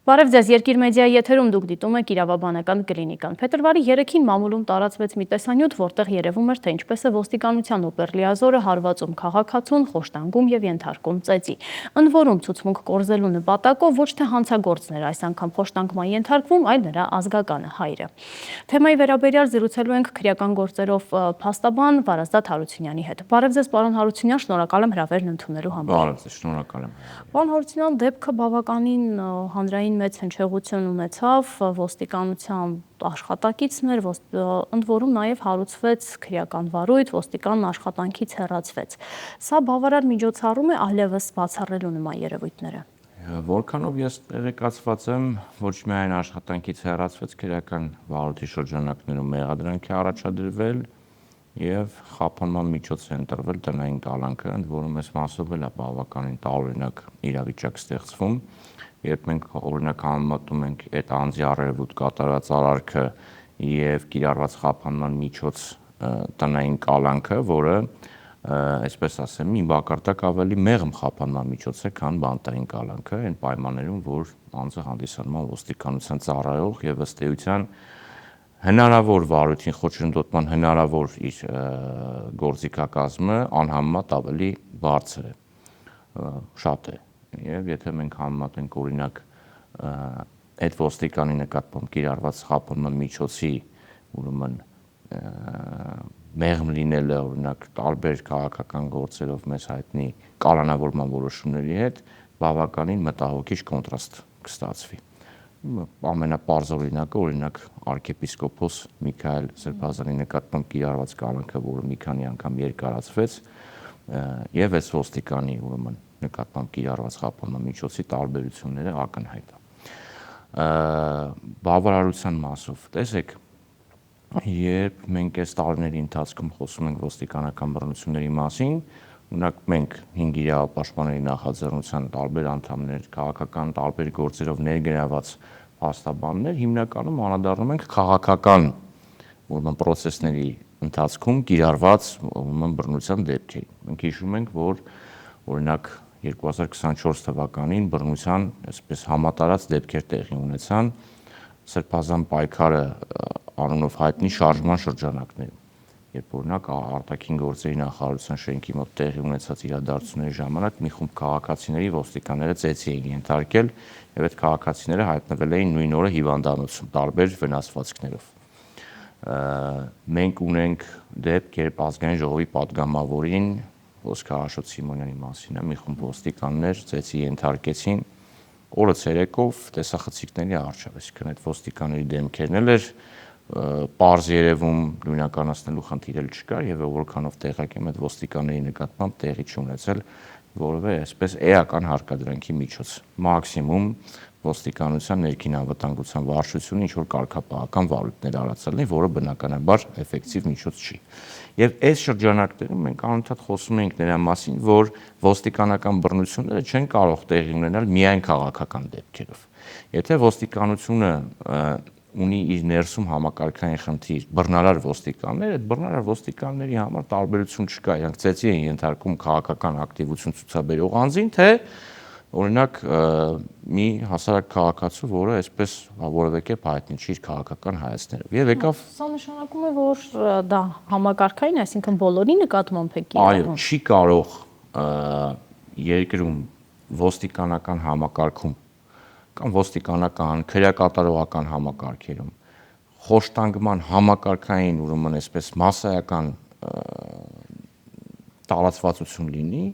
Բարև ձեզ, Երկիր մեդիայի եթերում դուք դիտում եք իրավաբանական կլինիկան։ Փետրվարի 3-ին մամուլում տարածվեց մի տեսանյութ, որտեղ երևում էր, թե ինչպես է ոստիկանության օպերլիազորը հարվածում քաղաքացուն, խոշտանգում եւ ենթարկում ծեծի։ Ընդ որում ցուցմունք կորզելու նպատակով ոչ թե հանցագործն էր այս անգամ խոշտանգման ենթարկվում, այլ նրա ազգականը հայրը։ Թեմայի վերաբերյալ զրուցելու ենք քրեական գործերով փաստաբան Վարազդատ Հարությունյանի հետ։ Բարև ձեզ, պարոն Հարությունյան, շնորհակալ եմ հրավերն ընդունելու համար։ Բարև ձեզ, շնորհակալ եմ։ Պարոն Հարությունյան, դեպքը բավականին հանրային մեծ հնչեղություն ունեցավ, ոստիկանության աշխատակիցներ, ընդ որում նաև հարուցվեց քրեական վարույթ, ոստիկանն աշխատանքից հեռացվեց։ Սա բավարար միջոցառում է այլևս բացառելու նման երևույթները։ Որքանով ես տեղեկացված եմ, ոչ միայն աշխատանքից հեռացվեց, քրեական վարույթի շրջանակներում մեղադրանք է առաջադրվել եւ խափանման միջոց է ընտրվել տնային կալանքը, ընդ որում այս մասով էլ է բավականին տարօրինակ իրավիճակ ստեղծվում, երբ մենք օրինակ համեմատում ենք այդ անձի առերևույթ կատարած արարքը եւ կիրառված խափանման միջոց տնային կալանքը, որը այսպես ասեմ, մի բակարդակ ավելի մեղմ խափանման միջոց է, քան բանտային կալանքը, այն պայմաններում, որ անձը հանդիսանում է ոստիկանության ծառայող եւ ըստ էության հնարավոր վարույթին խոչընդոտման հնարավոր իր գործիքակազմը անհամեմատ ավելի բարձր է, շատ է, եւ եթե մենք համեմատենք օրինակ այդ ոստիկանի նկատմամբ կիրառված խափանման միջոցի ուրեմն մեղմ լինելը օրինակ տարբեր քաղաքական գործերով մեզ հայտնի կալանավորման որոշումների հետ բավականին մտահոգիչ կոնտրաստ կստացվի։ Ամենապարզ օրինակը օրինակ arczepiskopos Միքայել Սրբազանի նկատմամբ կիրառված կալանքը, որը մի քանի անգամ երկարացվեց, եւ այս ոստիկանի ուրեմն նկատմամբ կիրառված խափանման միջոցի տարբերությունները ակնհայտ է։ Բավարարության մասով տեսեք, երբ մենք այս տարիների ընթացքում խոսում ենք ոստիկանական բռնությունների մասին, օրինակ մենք 5 իրավապաշտպանների նախաձեռնության տարբեր անդամներ, քաղաքական տարբեր գործերով ներգրաված փաստաբաններ հիմնականում անդրադառնում ենք քաղաքական ուրեմն process-ների ընթացքում կիրառված ուրեմն բռնության դեպքերի։ Մենք հիշում ենք, որ օրինակ 2024 թվականին բռնության այսպես համատարած դեպքեր տեղի ունեցան Սրբազան պայքարը անունով հայտնի շարժման շրջանակներում, երբ օրինակ արտաքին գործերի նախարարության շենքի մոտ տեղի ունեցած իրադարձությունների ժամանակ մի խումբ քաղաքացիների ոստիկանները ծեծի էին ենթարկել եւ այդ քաղաքացիները հայտնվել էին նույն օրը հիվանդանոցում տարբեր վնասվածքներով։ Մենք ունենք դեպք, երբ ազգային ժողովի պատգամավորին Ոսկե Աշոտ Սիմոնյանի մասին մի խումբ ոստիկաններ ծեծի ենթարկեցին օրը ցերեկով տեսախցիկների առջև, այսինքն այդ ոստիկանների դեմքերն էլ էր պարզ երևում, նույնականացնելու խնդիր էլ չկար եւ որքանով տեղակ եմ այդ ոստիկանների նկատմամբ տեղի չունեցել որևէ այսպես էական հարկադրանքի միջոց։ Մաքսիմում ոստիկանության ներքին անվտանգության վարչությունը ինչ որ կարգապահական վարույթներ արածելն է, որը բնականաբար էֆեկտիվ միջոց չի։ Եվ այս շրջանակներում մենք անընդհատ խոսում ենք նրա մասին, որ ոստիկանական բռնությունները չեն կարող տեղի ունենալ միայն քաղաքական դեպքերով։ Եթե ոստիկանությունը ունի իր ներսում համակարգային խնդիր, բռնարար ոստիկաններ, այդ բռնարար ոստիկանների համար տարբերություն չկա, իրանք ծեծի են ենթարկում քաղաքական ակտիվություն ցուցաբերող անձին, թե օրինակ մի հասարակ քաղաքացու, որը այսպես որևէ կերպ հայտնի չի իր քաղաքական հայացքներով։ Եվ եկավ Սա նշանակում է, որ դա համակարգային, այսինքն բոլորի նկատմամբ է կիրառվում։ Այո, չի կարող երկրում ոստիկանական համակարգում կամ ոստիկանական քրեակատարողական համակարգերում խոշտանգման համակարգային ուրեմն այսպես մասսայական տարածվածություն լինի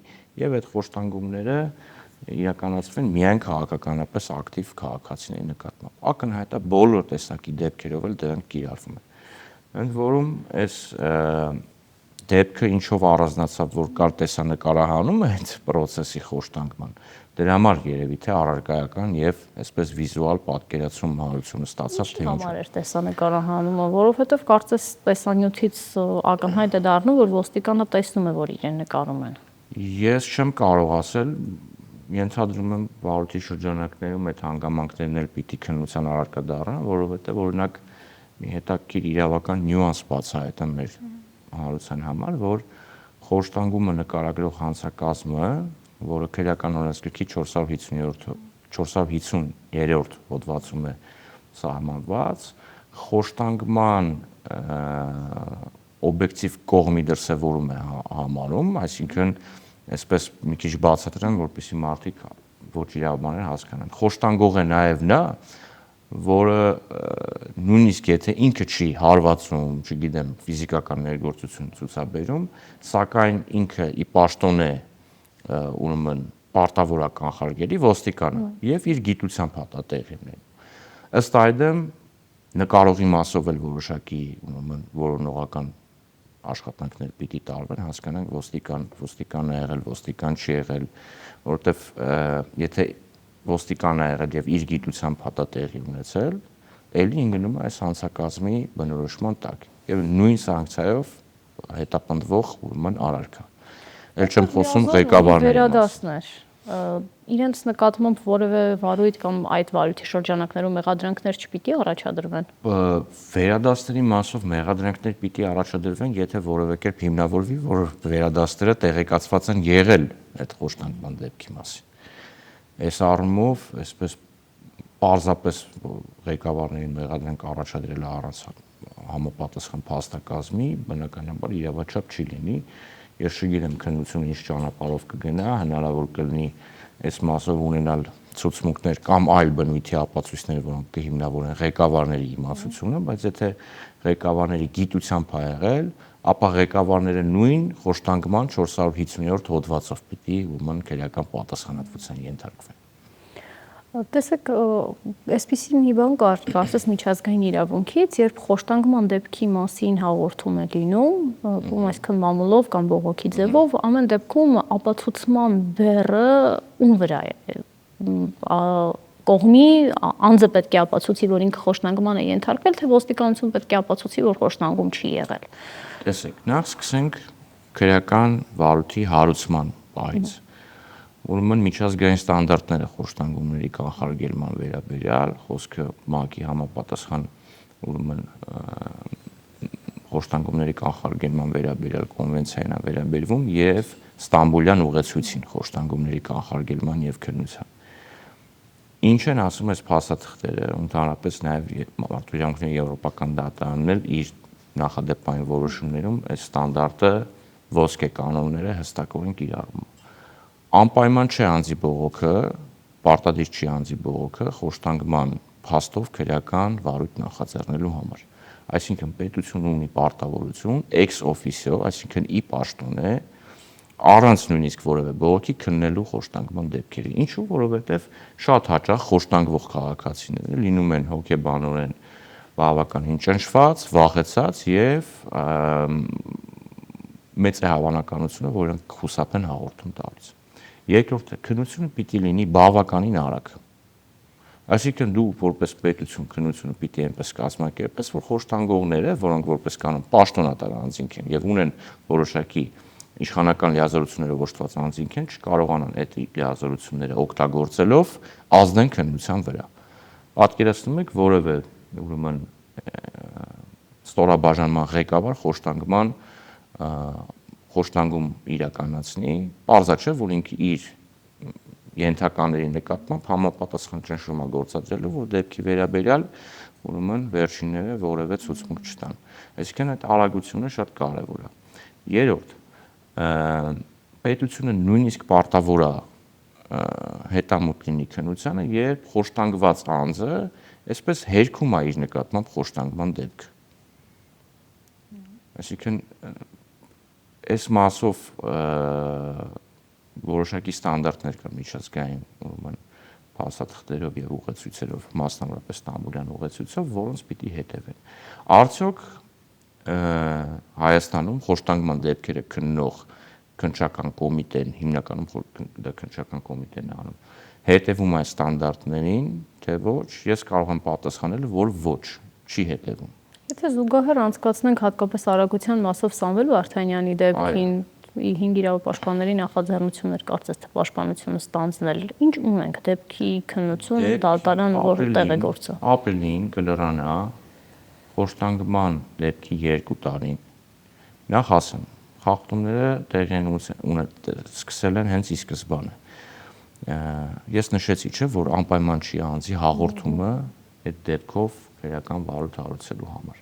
եւ այդ խոշտանգումները իրականացվեն միայն քաղաքականապես ակտիվ քաղաքացիների նկատմամբ։ Ակնհայտ է բոլոր տեսակի դեպքերով էլ դրանք կիրառվում են։ Ընդ որում այս դեպքը ինչով առանձնացավ, որ կար տեսանկարահանումը այդ process-ի խոշտանգման, դրա համար երևի թե առարկայական եւ այսպես վիզուալ պատկերացում հարություն ստացավ թե ինչ համար էր տեսանկարահանումը, որովհետեւ կարծես տեսանյութից ակնհայտ է դառնում, որ ոստիկանը տեսնում է, որ իրեն նկարում են։ Ես չեմ կարող ասել, ենթադրում եմ վարույթի շրջանակներում այդ հանգամանքներն էլ պիտի քննության առարկա դառնան, որովհետեւ օրինակ մի հետաքրքիր իրավական նյուանս բացահայտեմ մեր հանրության համար, որ խոշտանգումը նկարագրող հանցակազմը, որը քրեական օրենսգրքի 450-րդ 453-րդ հոդվածում է սահմանված, խոշտանգման օբյեկտիվ կողմի դրսևորում է համարում, այսինքն այսպես մի քիչ բացատրեմ, որպեսզի մարդիկ ոչ իրավաբաններ հասկանան։ Խոշտանգող է նաև նա, որը նույնիսկ եթե ինքը չի հարվածում, չգիտեմ, ֆիզիկական ներգործություն ցուցաբերում, սակայն ինքը ի պաշտոն է ուրեմն պարտավոր է կանխարգելի ոստիկանը եւ իր գիտությամբ հատա տեղի ունեն։ Ըստ այդմ նկարողի մասով էլ որոշակի ուրեմն որոնողական աշխատանքներ պիտի տարվեն, հասկանանք ոստիկան է եղել, ոստիկան չի եղել, որովհետեւ եթե ոստիկան է եղել եւ իր գիտությամբ հատա տեղի ունեցել, ելի ընկնում է այս հանցակազմի բնորոշման տակ եւ նույն սանկցիայով հետապնդվող ուրեմն արարքա։ Էլ չեմ խոսում ղեկավարների վերադասներ իրենց նկատմամբ որևէ վարույթ կամ այդ վարույթի շրջանակներում մեղադրանքներ չպիտի առաջադրվեն։ Վերադասների մասով մեղադրանքներ պիտի առաջադրվեն, եթե որևէ կերպ հիմնավորվի, որ վերադասները տեղեկացված են եղել այդ խոշտանգման դեպքի մասին։ Այս առումով, այսպես պարզապես ղեկավարներին մեղադրանք առաջադրելը առանց համապատասխան փաստակազմի, բնականաբար իրավաչափ չի լինի։ Ես չգիտեմ քննությունը ինչ ճանապարհով կգնա, հնարավոր կլինի այս մասով ունենալ ցուցմունքներ կամ այլ բնույթի ապացույցներ, որոնք կհիմնավորեն ղեկավարների իմացությունը, բայց եթե ղեկավարների գիտությամբ ա եղել, ապա ղեկավարները նույն խոշտանգման 450-րդ հոդվածով պիտի ուրեմն քրեական պատասխանատվության ենթարկվեն։ Տեսեք, այսպիսի մի բան կար, կարծես միջազգային իրավունքից, երբ խոշտանգման դեպքի մասին հաղորդում է լինում, այսինքն մամուլով կամ բողոքի ձևով, ամեն դեպքում ապացուցման բեռը ում վրա է։ Կողմի անձը պետք է ապացուցի, որ ինքը խոշտանգման է ենթարկվել, թե ոստիկանություն պետք է ապացուցի, որ խոշտանգում չի եղել։ Տեսեք, նախ սկսենք քրեական վարույթի հարուցման պահից։ Ուրեմն միջազգային ստանդարտները խոշտանգումների կանխարգելման վերաբերյալ, խոսքը ՄԱԿ-ի համապատասխան ուրեմն խոշտանգումների կանխարգելման վերաբերյալ կոնվենցիային է վերաբերվում եւ Ստամբուլյան ուղեցույցին խոշտանգումների կանխարգելման եւ քննության։ Ինչ են ասում այս փաստաթղթերը, ընդհանրապես նաեւ մարդու իրավունքների եվրոպական դատարանն էլ իր նախադեպային որոշումներում այս ստանդարտը ոսկե կանոնները հստակորեն կիրառում։ Անպայման չէ անձի բողոքը, պարտադիր չի անձի բողոքը խոշտանգման փաստով քրեական վարույթ նախաձեռնելու համար։ Այսինքն պետությունը ունի պարտավորություն ex officio, այսինքն ի պաշտոն է, առանց նույնիսկ որևէ բողոքի քննելու խոշտանգման դեպքերի։ Ինչու՞, որովհետև շատ հաճախ խոշտանգվող քաղաքացիները լինում են հոգեբանորեն բավականին ճնշված, վախեցած եւ մեծ է հավանականությունը, որ նրանք խուսափեն հաղորդում տալուց։ Երկրորդը, քննությունը պիտի լինի բավականին արագ։ Այսինքն դու որպես պետություն քննությունը պիտի այնպես կազմակերպես, որ խոշտանգողները, որոնք որպես կանոն պաշտոնատար անձինք են եւ ունեն որոշակի իշխանական լիազորություններով օժտված անձինք են, չկարողանան այդ լիազորությունները օգտագործելով ազդեն քննության վրա։ Պատկերացնում եք որևէ ուրեմն ստորաբաժանման ղեկավար խոշտանգում իրականացնի, պարզա չէ, որ ինքը իր ենթականների նկատմամբ համապատասխան ճնշում է գործադրելու, որ դեպքի վերաբերյալ ուրեմն վերջինները որևէ ցուցմունք չտան։ Այսինքն այդ արագությունը շատ կարևոր է։ Երրորդ, պետությունը նույնիսկ պարտավոր է հետամուտ լինի քննությանը, երբ խոշտանգված անձը այսպես հերքում է իր նկատմամբ խոշտանգման դեպքը։ Այսինքն այս մասով որոշակի ստանդարտներ կան միջազգային ուրեմն փաստաթղթերով եւ ուղեցույցերով, մասնավորապես Ստամբուլյան ուղեցույցով, որոնց պիտի հետևեն։ Արդյոք Հայաստանում խոշտանգման դեպքերը քննող քննչական կոմիտեն, հիմնականում դա քննչական կոմիտեն է անում, հետևում այս ստանդարտներին, թե ոչ, ես կարող եմ պատասխանել, որ ոչ, չի հետևում։ Եթե զուգահեռ անցկացնենք հատկապես արագության մասով Սամվել Վարդանյանի դեպքին, 5 իրավապաշտպանների նախաձեռնություններ կարծես թե պաշտպանությունը ստանձնել, ինչ ունենք դեպքի քննություն, դատարան որտեղ է գործը։ Ապրիլին կլրանա խոշտանգման դեպքի 2 տարին։ Նախ ասեմ, խախտումները տեղի են սկսել են հենց ի սկզբանե։ ես նշեցի, չէ, որ անպայման չի անձի հաղորդումը այդ դեպքով քրեական վարույթ հարուցելու համար։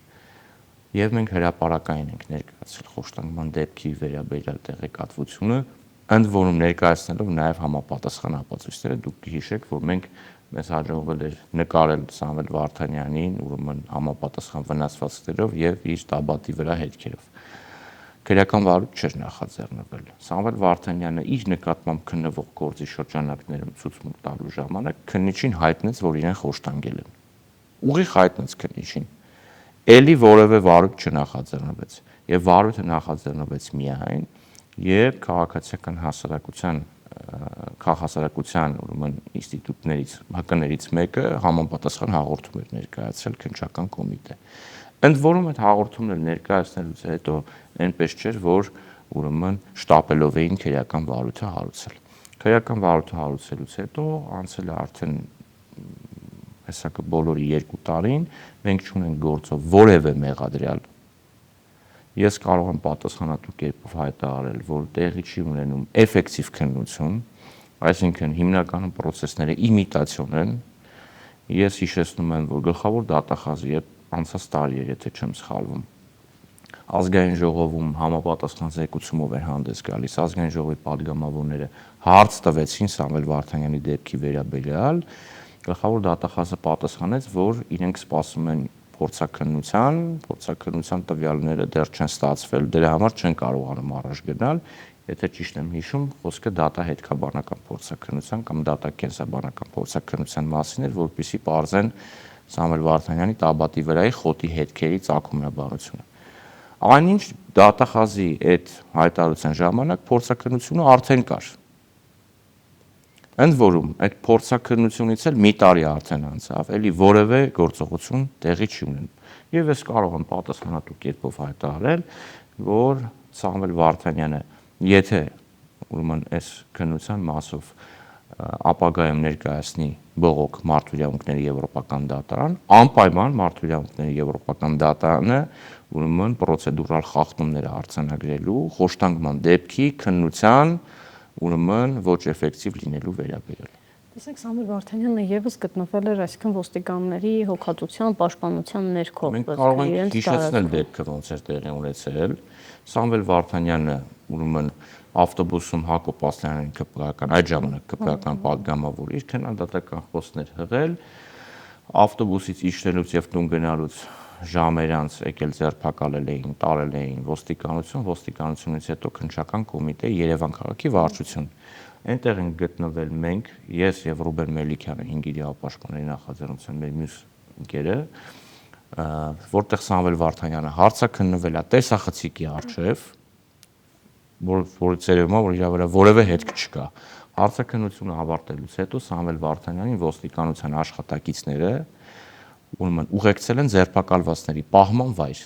Եվ մենք հրապարակային ենք ներկայացրել խոշտանգման դեպքի վերաբերյալ տեղեկատվությունը, ընդ որում ներկայացնելով նաև համապատասխան ապացույցները, դուք կհիշեք, որ մեզ հաջողվել էր նկարել Սամվել Վարդանյանին, ուրեմն համապատասխան վնասվածքներով եւ իր տաբատի վրա հետքերով։ Քրեական վարույթ չէր նախաձեռնվել։ Սամվել Վարդանյանը իր նկատմամբ քննվող գործի շրջանակներում ցուցմունք տալու ժամանակ քննիչին հայտնեց, որ իրեն խոշտանգել են։ Ուղիղ հայտնեց քննիչին։ Էլի որևէ վարույթ չնախաձեռնվեց, եւ վարույթը նախաձեռնվեց միայն, երբ քաղաքացիական ուրեմն ինստիտուտներից ՀԿ-ներից մեկը համապատասխան հաղորդում էր ներկայացրել քննչական կոմիտե։ Ընդ որում այդ հաղորդումները ներկայացնելուց հետո այնպես չէր, որ ուրեմն շտապելով էին քրեական վարույթը հարուցել։ Քրեական վարույթը հարուցելուց հետո անցել է արդեն հեսա բոլորի 2 տարին, մենք չունենք գործով որևէ մեղադրյալ։ Ես կարող եմ պատասխանատու կերպով հայտարարել, որ տեղի չի ունենում էֆեկտիվ քննություն, այսինքն հիմնականում պրոցեսները իմիտացիոն են։ Ես հիշեցնում եմ, որ գլխավոր դատախազի անցած տարի էր, եթե չեմ սխալվում, ազգային ժողովում համապատասխան զեկուցումով էր հանդես գալիս, ազգային ժողովի падգամավորները հարց տվեցին Սամվել Վարդանյանի դեպքի վերաբերյալ, գլխավոր դատախազը պատասխանեց, որ իրենք սպասում են փորձաքննության տվյալները դեռ չեն ստացվել, դրա համար չեն կարողանում առաջ գնալ, եթե ճիշտ եմ հիշում, խոսքը դատահետքաբանական փորձաքննության կամ դատակենսաբանական փորձաքննության մասին էր, որպեսզի պարզեն Սամվել Վարդանյանի տաբատի վրայի խոտի հետքերի ծագումնաբանությունը։ Այնինչ դատախազի այդ հայտարարության ժամանակ փորձաքննությունը արդեն կար։ Ընդ որում այդ փորձաքննությունից էլ մի տարի արդեն անցավ, էլի որևէ գործողություն տեղի չի ունենում։ Եվ ես կարող եմ պատասխանատու կերպով հայտարարել, որ Սամվել Վարդանյանը, եթե ուրեմն այս քննության մասով ապագայում ներկայացնի բողոք Մարդու իրավունքների եվրոպական դատարան, անպայման Մարդու իրավունքների եվրոպական դատարանը ուրեմն պրոցեդուրալ խախտումներ արձանագրելու խոշտանգման դեպքի քննության ուրեմն ոչ էֆեկտիվ լինելու վերաբերյալ։ Տեսեք, Սամվել Վարդանյանը եւս գտնվել էր այսքան ոստիկանների հոգատության պաշտպանության ներքո։ Մենք կարող ենք հիշեցնել դեպքը ոնց էր տեղի ունեցել։ Սամվել Վարդանյանը ուրեմն ավտոբուսում Հակոբ Ասլանյանին ԿՊ-ական, այդ ժամանակ ԿՊ-ական падգամավոր իր քննադատական խոսքներ հղել, ավտոբուսից իջնելուց եւ տուն գնալուց ժամեր անց եկել ձերբակալել էին, տարել էին ոստիկանությունից հետո քննչական կոմիտե Երևան քաղաքի վարչություն։ Այնտեղ են գտնվել մենք, ես եւ Ռուբեն Մելիքյանը 5 իրավապաշտպանների նախաձեռնության մեր մյուս ընկերը, որտեղ Սամվել Վարդանյանը հարցաքննվել է տեսախցիկի առջև, որի ցերևումա որ իր վրա որևէ հետք չկա։ Հարցաքննությունը ավարտելուց հետո Սամվել Վարդանյանին ոստիկանության աշխատակիցները ուրեմն ուղեկցել են ձերբակալվածների պահման վայր։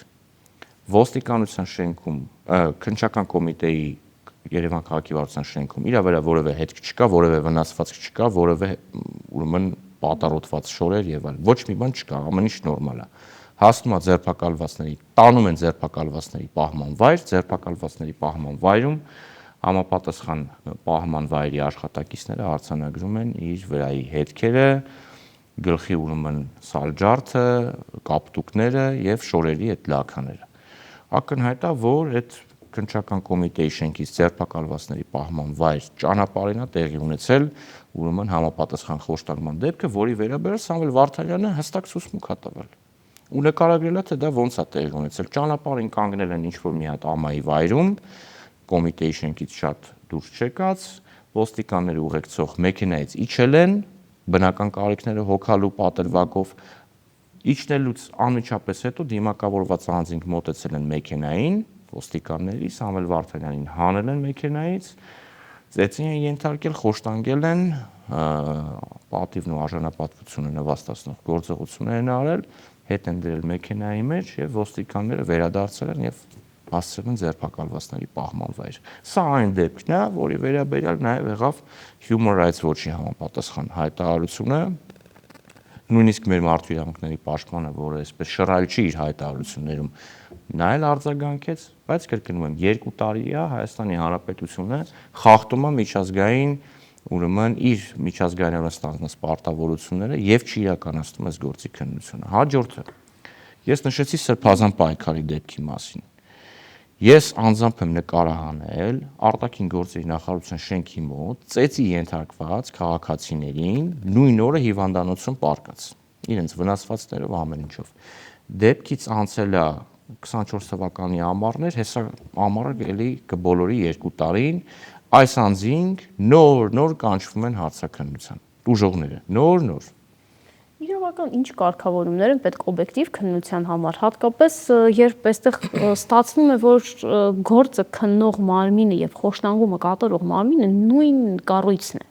Ոստիկանության շենքում, քննչական կոմիտեի Երևան քաղաքի վարչության շենքում իր վրա որևէ հետք չկա, որևէ վնասվածք չկա, որևէ ուրեմն պատառոտված շորեր եւ այլն։ Ոչ մի բան չկա, ամեն ինչ նորմալ է։ Հասնում է ձերբակալվածների, տանում են ձերբակալվածների պահման վայր, ձերբակալվածների պահման վայրում համապատասխան պահման վայրի աշխատակիցները արձանագրում են իր վրայի հետքերը, գլխի ուրեմն սալջարդը, կապտուկները եւ շորերի այդ լաքաները։ Ակնհայտ է, որ այդ քննչական կոմիտեի շենքից ձերբակալվածների պահման վայր ճանապարհին է տեղի ունեցել ուրեմն համապատասխան խոշտանգման դեպքը, որի վերաբերյալ Սամվել Վարդանյանը հստակ ցուցմունք է տվել։ Ու նկարագրել է, թե դա ոնց է տեղի ունեցել։ Ճանապարհին կանգնել են ինչ-որ մի հատ ամայի վայրում, կոմիտեի շենքից շատ դուրս չեկած, ոստիկանները ուղեկցող մեքենայից իջել են, բնական կարիքները հոգալու պատրվակով, իջնելուց անմիջապես հետո դիմակավորված անձինք մոտեցել են մեքենային, ոստիկանների Սամվել Վարդանյանին հանել են մեքենայից, ծեծին են ենթարկել, խոշտանգել են, պատիվն ու արժանապատվությունը նվաստացնող գործողություններ են արել, հետ են դրել մեքենայի մեջ եւ ոստիկանները վերադարձել են եւ հասցրել են ձերբակալվածների պահման վայր։ Սա այն դեպքն է, որի վերաբերյալ նաեւ եղավ Human Rights Watch-ի համապատասխան հայտարարությունը, նույնիսկ մեր մարդու իրավունքների պաշտպանը, որը այսպես շռայլ չի իր հայտարարություններում, նա էլ արձագանքեց, բայց կրկնում եմ, 2 տարի է Հայաստանի Հանրապետությունը խախտում է միջազգային ուրեմն իր միջազգայինորեն ստանձնած պարտավորությունները եւ չիրականացնում այս գործի քննությունը։ Հաջորդը ես նշեցի Սրբազան պայքարի դեպքի մասին։ Ես անձամբ եմ նկարահանել արտաքին գործերի նախարարության շենքի մոտ ծեծի ենթարկված քաղաքացիներին նույն օրը հիվանդանոցում պարկած, իրենց վնասվածքներով ամեն ինչով։ Դեպքից անցել է 24 թվականի ամառներ, հեսա ամառը էլի կբոլորի 2 տարին, այս անձին նոր կանչվում են հարցաքննության ուժողները, նոր։ Իրավական ինչ կարգավորումներ են պետք օբյեկտիվ քննության համար, հատկապես երբ այստեղ ստացվում է, որ գործը քննող մարմինը եւ խոշտանգումը կատարող մարմինը նույն կառույցն է։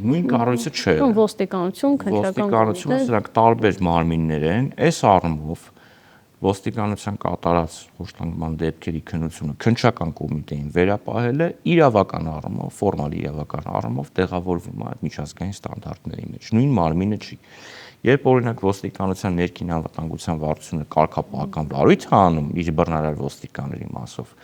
Նույն կառույցը չէ։ Ոստիկանություն, Ոստիկանությունը սրանք տարբեր մարմիններ են, այս առումով ոստիկանության կատարած խոշտանգման դեպքերի քննությունը քննչական կոմիտեին վերապահել է իրավական առումով, ֆորմալ իրավական առումով տեղավորվում է այդ միջազգային ստանդարտների մեջ։ Նույն մարմինը չի։ Երբ օրինակ ոստիկանության ներքին անվտանգության վարչությունը կարգապահական վարույթ է անում իր բռնարար ոստիկանների մասով,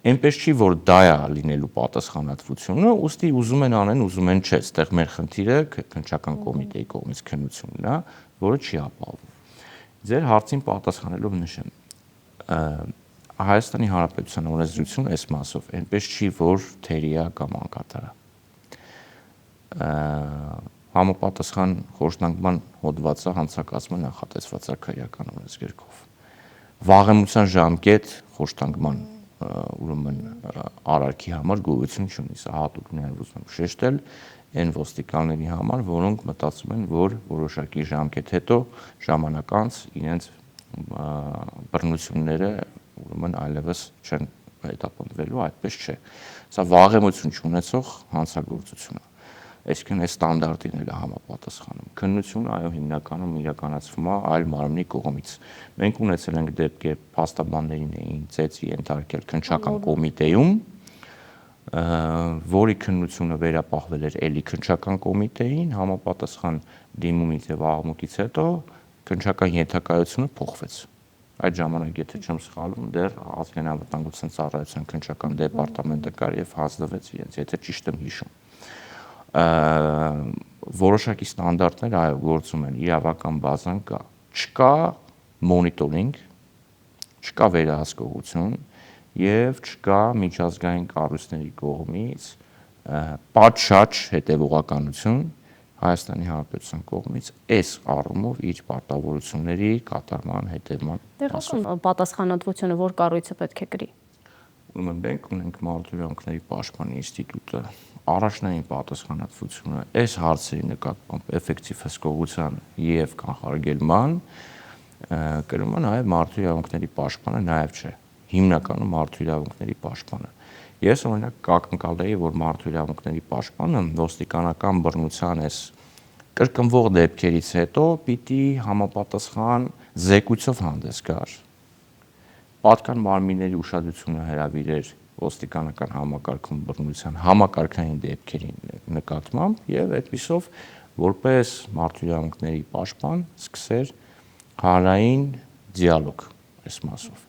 այնպես չի, որ դա է լինելու պատասխանատվությունը, ուստի ուզում են անեն, ուզում են չէ, այդտեղ մեր խնդիրը քննչական կոմիտեի կողմից քննությունն է, որը չի ապահովում։ Ձեր հարցին պատասխանելով նշեմ, Հայաստանի Հանրապետության օրենսդրությունը այս մասով այնպես չի, որ թերիա կամ անկատար է։ Համապատասխան խոշտանգման հոդվածը հանցակացումը նախատեսված է քրեական օրենսգրքով։ Վաղեմության ժամկետ խոշտանգման ուրեմն արարքի համար գոյություն չունի, սա հատուկ նաև ուզում եմ շեշտել այն ոստիկանների համար, որոնք մտածում են, որ որոշակի ժամկետ հետո ժամանակ անց իրենց բռնությունները ուրեմն այլևս չեն հետապնդվելու, այդպես չէ։ Սա վաղեմություն չունեցող հանցագործություն է։ Այսինքն այս ստանդարտին էլ է համապատասխանում։ Քննությունը այո հիմնականում իրականացվում է այլ մարմնի կողմից։ Մենք ունեցել ենք դեպքեր, փաստաբաններին էին ծեծի ենթարկել քննչական կոմիտեում, որի քննությունը վերապահվել էր էլի քննչական կոմիտեին, համապատասխան դիմումից եւ աղմուկից հետո քննչական ենթակայությունը փոխվեց։ Այդ ժամանակ, եթե չեմ սխալվում, դեռ ազգային անվտանգության ծառայության քննչական դեպարտամենտը կար եւ հանձնվեց իրենց, եթե ճիշտ եմ հիշում։ Որոշակի ստանդարտներ այո գործում են, իրավական բազան կա, չկա մոնիտորինգ, չկա վերահսկողություն եւ չկա միջազգային կառույցների կողմից պատշաճ հետևողականություն Հայաստանի Հանրապետության կողմից այս առումով իր պարտավորությունների կատարման հետևման հասով։ Պատասխանատվությունը որ կառույցը պետք է կրի։ Ուրեմն մենք ունենք Մարդու իրավունքների պաշտպանի ինստիտուտը, առաջնային պատասխանատվությունը այս հարցերի նկատմամբ էֆեկտիվ հսկողության եւ կանխարգելման կրում է նաեւ Մարդու իրավունքների պաշտպանը, նաեւ չէ, հիմնականում Մարդու իրավունքների պաշտպանը։ Ես օրինակ կակնկալեի, որ Մարդու իրավունքների պաշտպանը ոստիկանական բռնության այս կրկնվող դեպքերից հետո պիտի համապատասխան զեկույցով հանդես գար, պատկան մարմինների ուշադրությունը հրավիրեր ոստիկանական համակարգում բռնության համակարգային դեպքերի նկատմամբ եւ այդպիսով որպես Մարդու իրավունքների պաշտպան սկսեր հանրային դիալոգ այս մասով,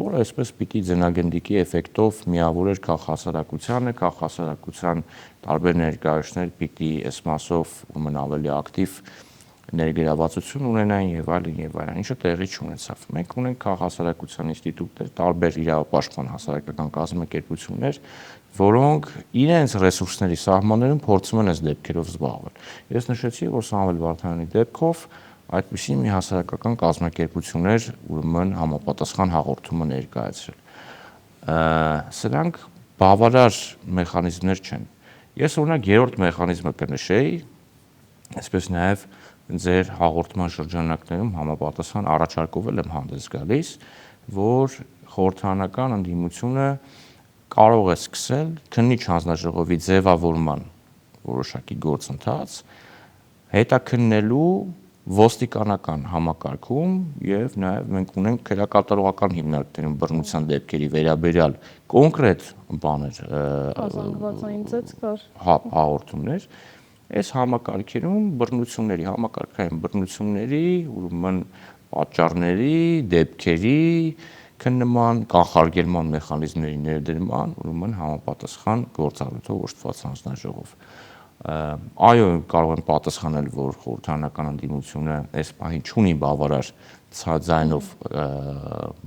որը այսպես պիտի ձնագնդիկի էֆեկտով միավորեր քաղաքասարակությանը, քաղաքասարակության տարբեր ներկայացուցիչներ պիտի այս մասով ուրեմն ավելի ակտիվ ներգրավվածություն ունենային եւ այլն, ինչը տեղի չունեցավ։ Մենք ունենք քաղաքասարակության ինստիտուտներ, տարբեր իրավապաշտպան հասարակական կազմակերպություններ, որոնք իրենց ռեսուրսների սահմաններում փորձում են այս դեպքերով զբաղվել։ Ես նշեցի, որ Սամվել Վարդանյանի դեպքով այդպիսի մի հասարակական կազմակերպություններ ուրեմն համապատասխան հաղորդումը ներկայացրել։ Սրանք բավարար մեխանիզմներ չեն։ Ես օրինակ երրորդ մեխանիզմը կնշեի, այսպես նաև ձեր հաղորդման շրջանակներում համապատասխան առաջարկով եմ հանդես գալիս, որ խորհրդարանական ընդդիմությունը կարող է սկսել քննիչ հանձնաժողովի ձևավորման որոշակի գործընթաց հետաքննելու ոստիկանական համակարգում եւ նաեւ մենք ունենք քրեակատարողական հիմնարկներում բռնության դեպքերի վերաբերյալ կոնկրետ բաներ ազանգվածային ծեծ կար հաղորդումներ այս համակարգերում բռնությունների համակարգային բռնությունների ուրեմն պատճառների դեպքերի քննման կանխարգելման մեխանիզմների ներդրման ուրեմն համապատասխան գործառույթով օժտված հանձնաժողով Այո, կարող են պատասխանել, որ խորհրդարանական ընդդիմությունը այս պահին չունի բավարար ձայնով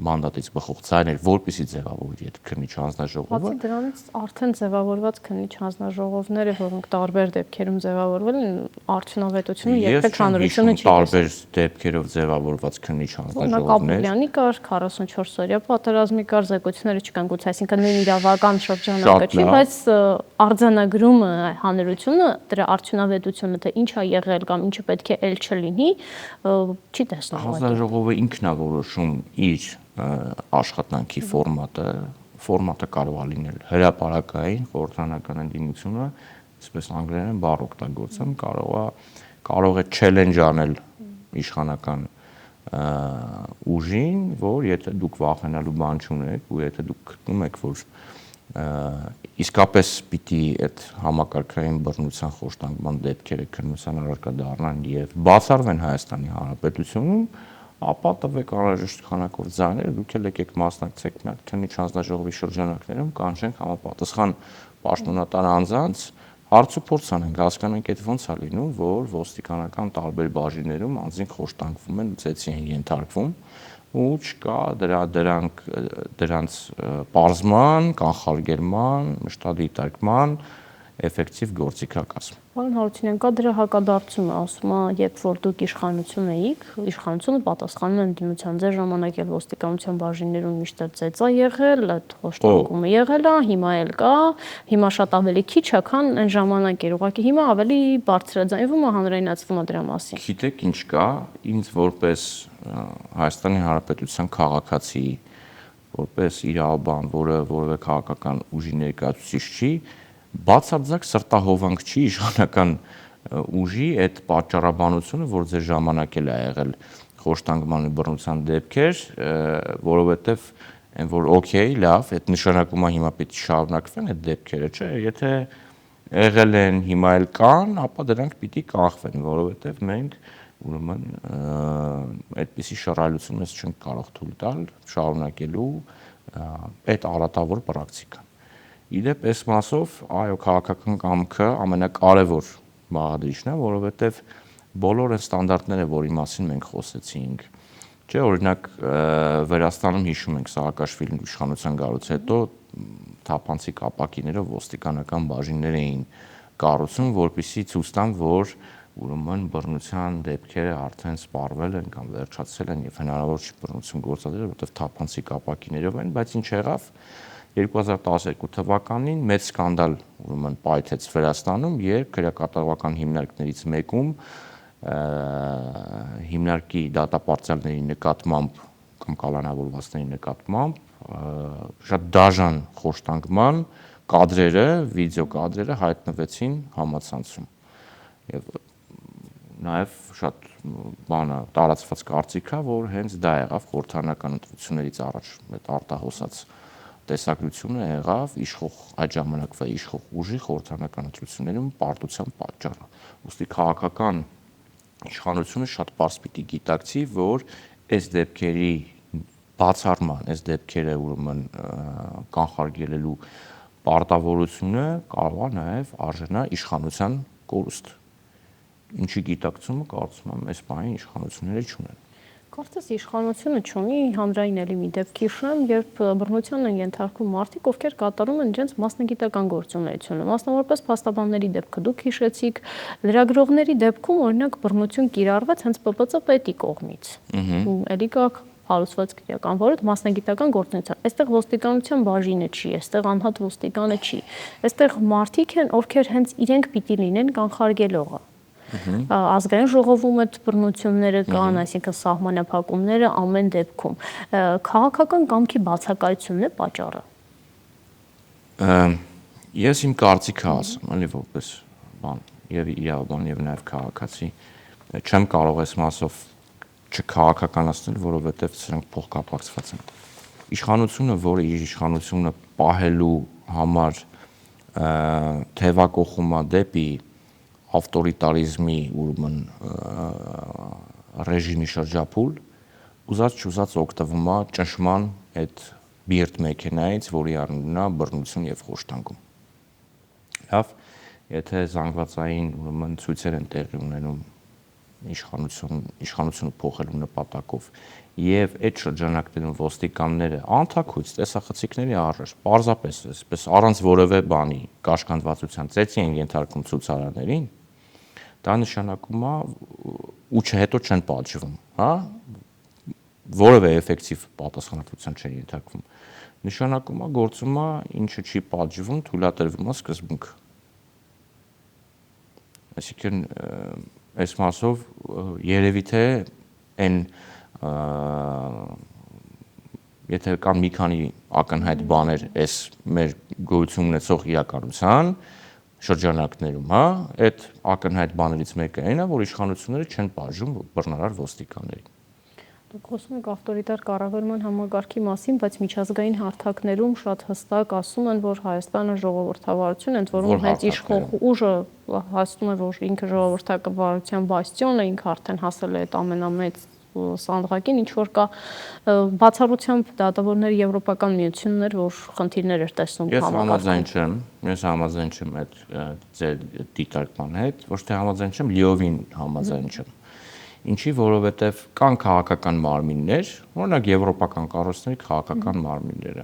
մանդատից բխող ձայներ, որպեսզի ձևավորի այդ քննիչ հանձնաժողովը։ Բացի դրանից արդեն ձևավորված քննիչ հանձնաժողովները, որոնք տարբեր դեպքերում ձևավորվել են, արդյունավետությունը երբեք հանրությունը չի տարբեր դեպքերով ձևավորված քննիչ հանձնաժողովներ։ Կապուլյանի կար, 44-օրյա պատերազմի կար, զեկույցները չկան գուցե, այսինքն նույն իրավական շրջանակը չի, բայց արձանագրումը հանրությունը, դրա արդյունավետությունը, թե ինչ է եղել կամ ինչը պետք է ել չլինի, չի տեսնում։ Հանձնաժողովը ինքն է որոշում իր աշխատանքի ֆորմատը կարող է լինել հրապարակային, խորհրդարանական ընդդիմությունը, այսպես անգլերեն բառ օգտագործեմ, կարող է challenge անել իշխանական ուժին, որ եթե դուք վախենալու բան չունեք ու եթե դուք գտնում եք, որ իսկապես պիտի այդ համակարգային բռնության խոշտանգման դեպքերը քննության առարկա դառնան եւ բացառվեն Հայաստանի Հանրապետությունում, ապա տվեք անհրաժեշտ քանակով ձայներ, դուք էլ եկեք մասնակցեք մի հատ քննիչ հանձնաժողովի շրջանակներում, կանչենք համապատասխան պաշտոնատար անձանց, հարց ու փորձ անենք, հասկանանք այդ ոնց է լինում, որ ոստիկանական տարբեր բաժիններում անձինք խոշտանգվում են, ծեծի են ենթարկվում ու չկա դրանց պարզման, կանխարգելման, մշտադիտարկման էֆեկտիվ գործիքակազմ։ Պարոն Հարությունյան, կա դրա հակադարձումը, ասում է, երբ որ դուք իշխանություն էիք, իշխանությունը պատասխանում է ընդդիմության, ձեր ժամանակ էլ ոստիկանության բաժիններում միշտ ծեծա եղել, այդ խոշտանգումը եղել է, հիմա էլ կա, հիմա շատ ավելի քիչ է, քան այն ժամանակ էր, ուղղակի հիմա ավելի բարձրաձայնվում է, հանրայնացվում է դրա մասին։ Գիտեք ինչ կա, ինձ որպես Հայաստանի Հանրապետության քաղաքացի, որպես իրավաբան, որը որևէ քաղաքական ուժի ներկայացուցիչ չի, բացարձակ սրտահովանք չի իշխանական ուժի այդ պատճառաբանությունը, որ ձեր ժամանակ էլ է եղել խոշտանգման ու բռնության դեպքեր, որովհետև այն որ օքեյ, լավ, այդ նշանակում է հիմա պետք է շարունակվեն այդ դեպքերը, չէ, եթե եղել են, հիմա էլ կան, ապա դրանք պիտի կանխվեն, որովհետև մենք ուրեմն այդպիսի շռայլություն մեզ չենք կարող թույլ տալ շարունակելու այդ արատավոր պրակտիկան։ Իդեպ այս մասով, այո, քաղաքական կամքը ամենակարևոր բաղադրիչն է, որովհետև բոլոր այն ստանդարտները, որի մասին մենք խոսեցինք, չէ, օրինակ Վրաստանում հիշում ենք Սաակաշվիլին իշխանության գալուց հետո թափանցիկ ապակիներով ոստիկանական բաժիններ էին կառուցում, որպեսզի ցույց տան, որ ուրեմն բռնության դեպքերը արդեն սպառվել են կամ վերջացել են եւ հնարավոր չի բռնություն գործադրել, որովհետև թափանցիկ ապակիներով են, բայց ինչ եղավ 2012 թվականին մեծ սկանդալ ուրեմն պայթեց Վրաստանում, երբ քրեակատարողական հիմնարկներից մեկում հիմնարկի դատապարտյալների նկատմամբ կամ կալանավորվածների նկատմամբ շատ դաժան խոշտանգման կադրերը, վիդեո կադրերը հայտնվեցին համացանցում։ Եվ նաև շատ տարածված կարծիք է, որ հենց դա եղավ խորհրդարանական ընտրություններից առաջ այդ արտահոսած տեսակրությունը եղավ իշխող այդ ժամանակվա իշխող ուժի խորհրդարանական ընտրություններում պարտության պատճառը։ Ուստի քաղաքական իշխանությունը շատ պարզ պիտի գիտակցի, որ այս դեպքերի բացառման, այս դեպքերը ուրեմն կանխարգելելու պարտավորությունը կարող է նաև արժանա իշխանության կորուստ։ Ինչի գիտակցումը կարծում եմ այս բանի իշխանությունները չունեն։ Կարծես իշխանությունը չունի, հանրային էլի մի դեպք հիշում, երբ բռնության են ենթարկվում մարդիկ, ովքեր կատարում են իրենց մասնագիտական գործունեությունը, մասնավորապես փաստաբանների դեպքը դուք հիշեցիք, լրագրողների դեպքում օրինակ բռնություն կիրառվեց հենց ՊՊՑ պետի կողմից։ Էլի կա հարուցված քրեական որոշ մասնագիտական գործունեություն։ Այստեղ ոստիկանության բաժինը չի, այստեղ անհատ ոստիկանը չի։ Այստեղ մարդիկ են, ովքեր հենց իրենք պիտի լինեն կանխարգելողը։ Ազգային ժողովում այդ բռնությունները կան, այսինքն սահմանափակումները ամեն դեպքում։ Քաղաքական կամքի բացակայությունն է պատճառը։ Ես իմ կարծիքը ասեմ, էլի որպես բան, եւ իրավաբան եւ նաեւ քաղաքացի, չեմ կարող այս մասով չքաղաքականացնել, որովհետեւ սրանք փոխկապակցված են։ Իշխանությունը, որը իր իշխանությունը պահելու համար թևակողում է դեպի ավտորիտարիզմի ուրեմն ռեժիմի շրջափուլ, ուզած չուզած օգտվում է ճնշման այդ բիրտ մեքենայից, որի անունն է բռնություն եւ խոշտանգում։ Լավ, եթե զանգվածային ուրեմն ցույցեր են տեղի ունենում իշխանությունը փոխելու նպատակով եւ այդ շրջանակներում ոստիկանները անթաքույց տեսախցիկների առժ պարզապես այսպես առանց որևէ բանի կաշկանդվածության ծեծի են ենթարկում ցուցարարներին, դա նշանակում է ու հետո չեն պատժվում, հա, որևէ էֆեկտիվ պատասխանատվության չեն ենթարկվում, նշանակում է գործում է ինչը չի պատժվում, թույլատրվում է սկզբունք։ Այսինքն այս մասով երևի թե այն եթե կան մի քանի ակնհայտ բաներ այս մեր գոյություն ունեցող իրականության շրջանակներում, հա, այդ ակնհայտ բաներից մեկը այն է, որ իշխանությունները չեն պատժում բռնարար ոստիկաններին։ Դուք խոսում եք ավտորիտար կառավարման համագարքի մասին, բայց միջազգային հարթակներում շատ հստակ ասում են, որ Հայաստանը ժողովրդավարություն է, ընդ որում հենց իշխող ուժը հասնում է, որ ինքը ժողովրդավարության բաստիոն է, ինքը արդեն հասել է այդ ամենամեծ սանդղակին, ինչ որ կա բացառությամբ դատավորների եվրոպական միություններ, որ խնդիրներ էր տեսնում համագարքում։ Ես համաձայն չեմ այդ ձեր դիտարկման հետ, ոչ թե համաձայն չեմ, լիովին համաձայն չեմ։ Ինչի, որովհետև կան քաղաքական մարմիններ, օրինակ եվրոպական կառույցների քաղաքական մարմինները,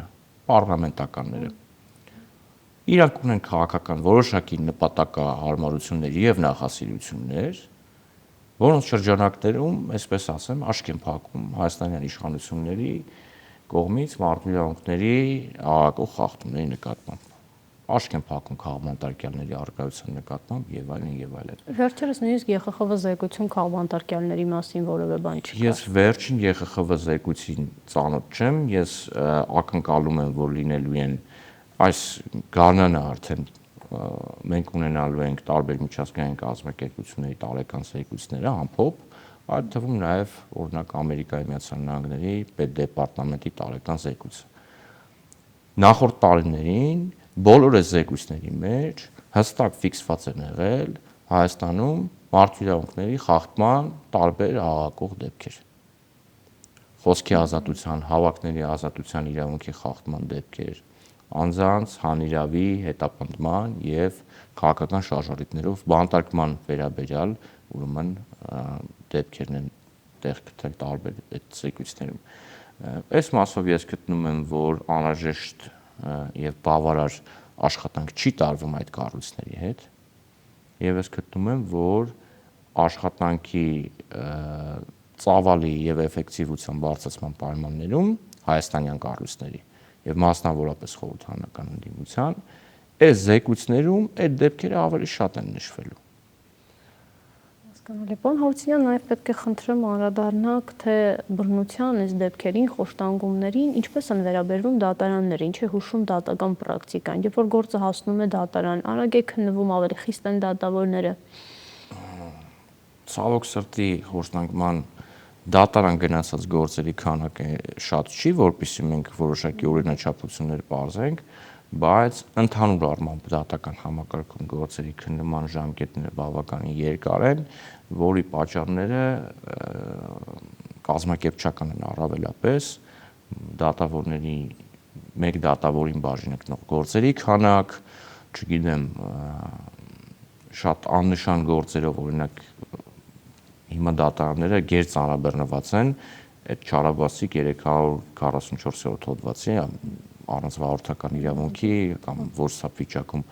պարլամենտականները։ Իրանք ունեն քաղաքական որոշակի նպատակահարմարություններ եւ նախասիրություններ, որոնց շրջանակներում, այսպես ասեմ, աշկ են փակում հայաստանյան իշխանությունների կողմից մարդու իրավունքների աղաղակող խախտումների նկատմամբ։ Աշկ են փակում քաղաքապետարյանների առկայության նկատմամբ եւ այլն եւ այլն։ Վերջերս նույնիսկ ԵԽԽՎ զեկույցում քաղաքապետարյանների մասին որևէ բան չկա։ Ես վերջին ԵԽԽՎ զեկույցին ծանոթ չեմ, ես ակնկալում եմ, որ լինելու են այս գարնանը արդեն մենք ունենալու ենք տարբեր միջազգային կազմակերպությունների տարեկան զեկույցները ամփոփ, այդ թվում նաև օրինակ Ամերիկայի Միացյալ Նահանգների պետդեպարտամենտի տարեկան զեկույցը։ Նախորդ տարիներին բոլոր այս զեկույցների մեջ հստակ ֆիքսված են եղել Հայաստանում մարդու իրավունքների խախտման տարբեր աղաղակող դեպքեր։ Խոսքի ազատության, հավաքների ազատության իրավունքի խախտման դեպքեր, անձանց հանիրավի հետապնդման եւ քաղաքական շարժառիթներով բանտարկման վերաբերյալ ուրեմն դեպքերն են տեղ գտել տարբեր այդ զեկույցներում։ Այս մասով ես գտնում եմ, որ անհրաժեշտ եւ բավարար աշխատանք չի տարվում այդ կառույցների հետ եւ ես գտնում եմ, որ աշխատանքի ծավալի եւ էֆեկտիվության բարձրացման պայմաններում հայաստանյան կառույցների եւ մասնավորապես խորհրդարանական ընդդիմության այս զեկույցներում այդ դեպքերը ավելի շատ են նշվելու։ Հասկանալի։ Պարոն Հարությունյան, նաև պետք է խնդրեմ անդրադառնաք, թե բռնության այս դեպքերին, խոշտանգումներին ինչպես են վերաբերվում դատարանները, ինչ է հուշում դատական պրակտիկան, երբ որ գործը հասնում է դատարան, արագ է քննվում, ավելի խիստ են դատավորները։ Ցավոք սրտի խոշտանգման դատարան գնացած գործերի քանակը շատ չի, որpիսի մենք որոշակի օրինաչափություններ բարձենք, բայց ընդհանուր առմամբ դատական համակարգում գործերի քննման ժամկետները բավականին երկար են, որի պատճառները կազմակերպչական են առավելապես դատավորների մեկ դատավորին բաժնեկնող գործերի քանակ, չգիտեմ, շատ աննշան գործերով օրինակ հիմա դատարանները գերծանրաբեռնված են այդ Չարաբասիկ 344-րդ հոդվածի առանձնահաղորդական իրավունքի կամ որսապ վիճակում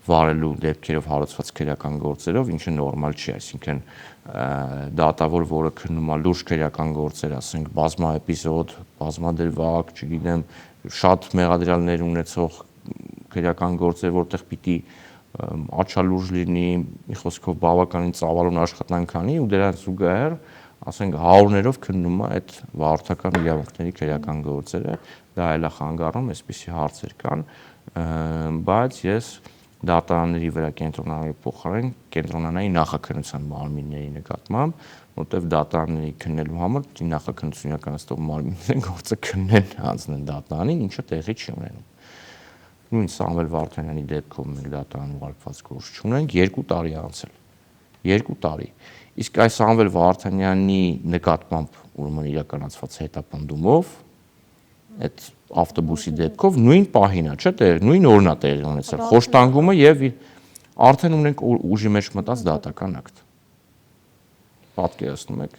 վարելու դեպքերով հարուցված քրեական գործերով, ինչը նորմալ չի, այսինքն դատավոր, որը քննում է լուրջ քրեական գործեր, ասենք բազմաէպիզոդ, բազմադրվակ, չգիտեմ, շատ մեղադրյալներ ունեցող քրեական գործեր, որտեղ պիտի աչալուրջ լինի, մի խոսքով բավականին ծավալուն աշխատանք անի ու դրան զուգահեռ, ասենք հարյուրներով քննում է այդ վարորդական իրավունքների քրեական գործերը, դա էլ է խանգարում, այսպիսի հարցեր կան, բայց ես դատարանների վրա կենտրոնանալու փոխարեն կենտրոնանայի նախաքննության մարմինների նկատմամբ, որտեղ դատարանների քննելու համար պիտի նախաքննություն իրականացնող մարմինները գործը քննեն, հանձնեն դատարանին, ինչը տեղի չի ունենում։ Նույն Սամվել Վարդանյանի դեպքով մենք դատարան ուղարկված գործ չունենք, 2 տարի անցել։ 2 տարի։ Իսկ այս Սամվել Վարդանյանի նկատմամբ ուրեմն իրականացված հետապնդումով այդ ավտոբուսի դեպքով նույն պահին է, չէ՞, նույն օրն է տեղի ունեցել։ Խոշտանգումը եւ Արդեն ունենք ուժի մեջ մտած դատական ակտ։ Պատկերացնում եք։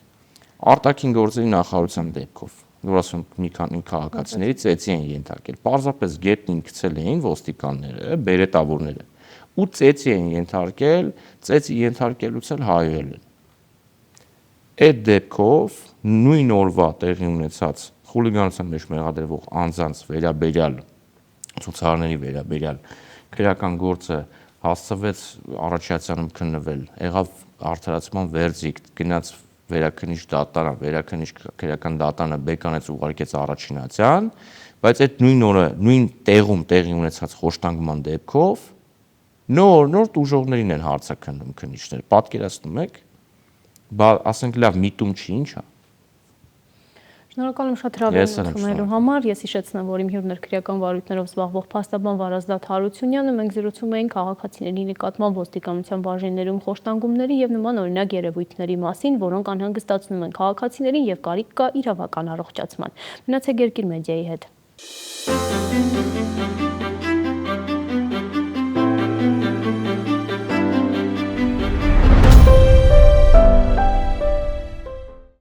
Արտաքին գործերի նախարարության դեպքով, որ ասում մի քանի քաղաքացիների ծեծի են ենթարկել։ Պարզապես գետնին գցել էին ոստիկանները, բերետավորները, ու ծեծի են ենթարկել, ծեծի ենթարկելուց էլ հայել են։ Այդ դեպքով նույն օրվա տեղի ունեցած խուլիգանության մեջ մեղադրվող անձանց վերաբերյալ ցուցարարների վերաբերյալ քրեական գործը հասցվեց առաջացանում քննվել, եղավ արդարացման վերձիկ, գնաց վերաքննիչ դատարան, վերաքննիչ քրեական դատարանը բեկանեց ուղարկեց առաջինացիան, բայց այդ նույն օրը, նույն տեղում տեղի ունեցած խոշտանգման դեպքով նոր ուժողներին են հարցաքննում քննիչներ։ Պատկերացնում եք, ասենք լավ միտում չի, ինչ է։ Շնորհակալ եմ շատ հրավերն ընդունելու համար։ Ես հիշեցնեմ, որ իմ հյուրն էր քրեական վարույթներով զբաղվող փաստաբան Վարազդատ Հարությունյանը։ Մենք զրուցում էինք քաղաքացիների նկատմամբ ոստիկանության բաժիններում խոշտանգումների եւ նման օրինակ երևույթների մասին, որոնք անհանգստացնում են քաղաքացիներին եւ կարիք կա իրավական առողջացման։ Մնացեք Երկիր մեդիայի հետ։